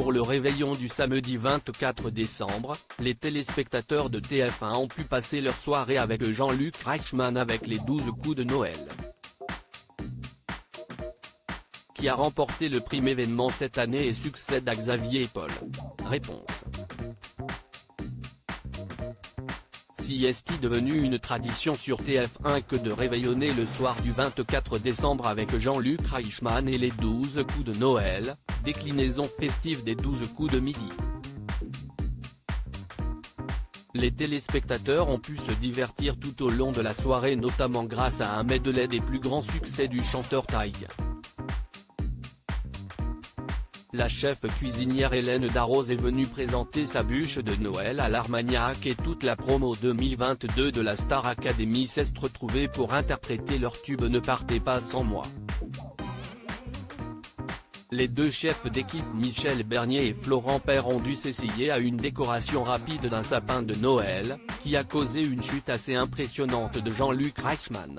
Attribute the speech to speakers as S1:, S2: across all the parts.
S1: Pour le réveillon du samedi 24 décembre, les téléspectateurs de TF1 ont pu passer leur soirée avec Jean-Luc Reichmann avec les 12 coups de Noël. Qui a remporté le prime événement cette année et succède à Xavier et Paul? Réponse. Si est-il devenu une tradition sur TF1 que de réveillonner le soir du 24 décembre avec Jean-Luc Reichmann et les 12 coups de Noël, déclinaison festive des 12 coups de midi. Les téléspectateurs ont pu se divertir tout au long de la soirée notamment grâce à un medley des plus grands succès du chanteur thaï. La chef cuisinière Hélène Darroze est venue présenter sa bûche de Noël à l'Armagnac et toute la promo 2022 de la Star Academy s'est retrouvée pour interpréter leur tube Ne partez pas sans moi. Les deux chefs d'équipe Michel Bernier et Florent Père ont dû s'essayer à une décoration rapide d'un sapin de Noël, qui a causé une chute assez impressionnante de Jean-Luc Reichmann.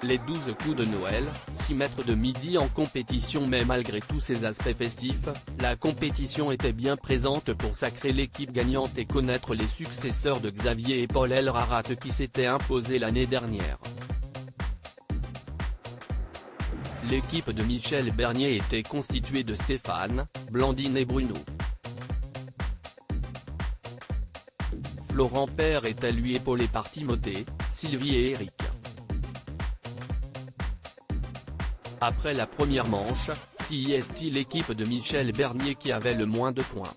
S1: Les 12 coups de Noël, 6 mètres de midi en compétition mais malgré tous ses aspects festifs, la compétition était bien présente pour sacrer l'équipe gagnante et connaître les successeurs de Xavier et Paul Elrarat qui s'étaient imposés l'année dernière. L'équipe de Michel Bernier était constituée de Stéphane, Blandine et Bruno. Florent Père était lui épaulé par Timothée, Sylvie et Eric. Après la première manche, c'est l'équipe de Michel Bernier qui avait le moins de points.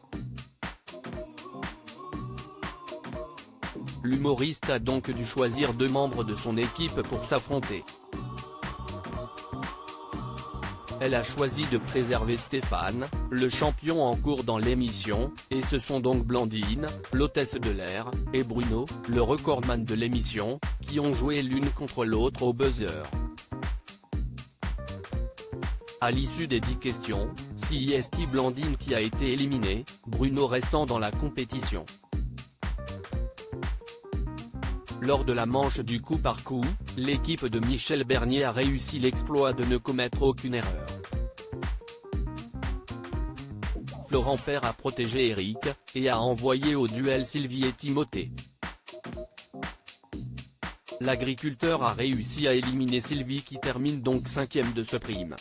S1: L'humoriste a donc dû choisir 2 membres de son équipe pour s'affronter. Elle a choisi de préserver Stéphane, le champion en cours dans l'émission, et ce sont donc Blandine, l'hôtesse de l'air, et Bruno, le recordman de l'émission, qui ont joué l'une contre l'autre au buzzer. À l'issue des 10 questions, c'est Blandine qui a été éliminée, Bruno restant dans la compétition. Lors de la manche du coup par coup, l'équipe de Michel Bernier a réussi l'exploit de ne commettre aucune erreur. Florent Père a protégé Eric, et a envoyé au duel Sylvie et Timothée. L'agriculteur a réussi à éliminer Sylvie qui termine donc 5e de ce prime.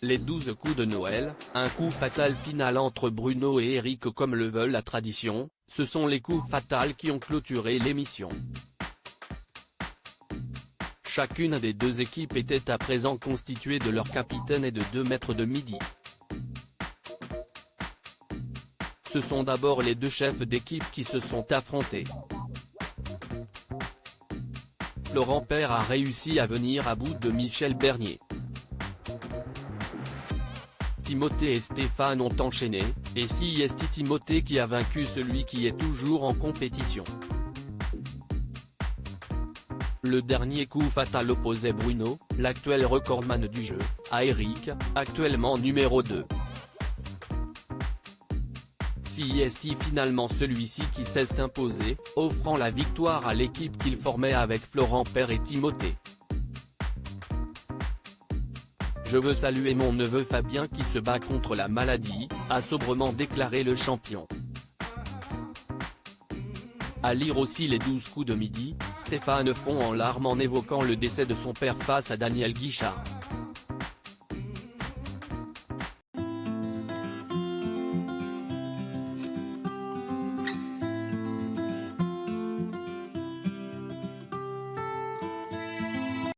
S1: Les 12 coups de Noël, un coup fatal final entre Bruno et Eric comme le veut la tradition, ce sont les coups fatals qui ont clôturé l'émission. Chacune des 2 équipes était à présent constituée de leur capitaine et de 2 maîtres de midi. Ce sont d'abord les 2 chefs d'équipe qui se sont affrontés. Florent Père a réussi à venir à bout de Michel Bernier. Timothée et Stéphane ont enchaîné, et c'est Timothée qui a vaincu celui qui est toujours en compétition. Le dernier coup fatal opposait Bruno, l'actuel recordman du jeu, à Eric, actuellement numéro 2. C'est finalement celui-ci qui s'est imposé, offrant la victoire à l'équipe qu'il formait avec Florent Père et Timothée. Je veux saluer mon neveu Fabien qui se bat contre la maladie, a sobrement déclaré le champion. À lire aussi les 12 coups de midi, Stéphane fond en larmes en évoquant le décès de son père face à Daniel Guichard.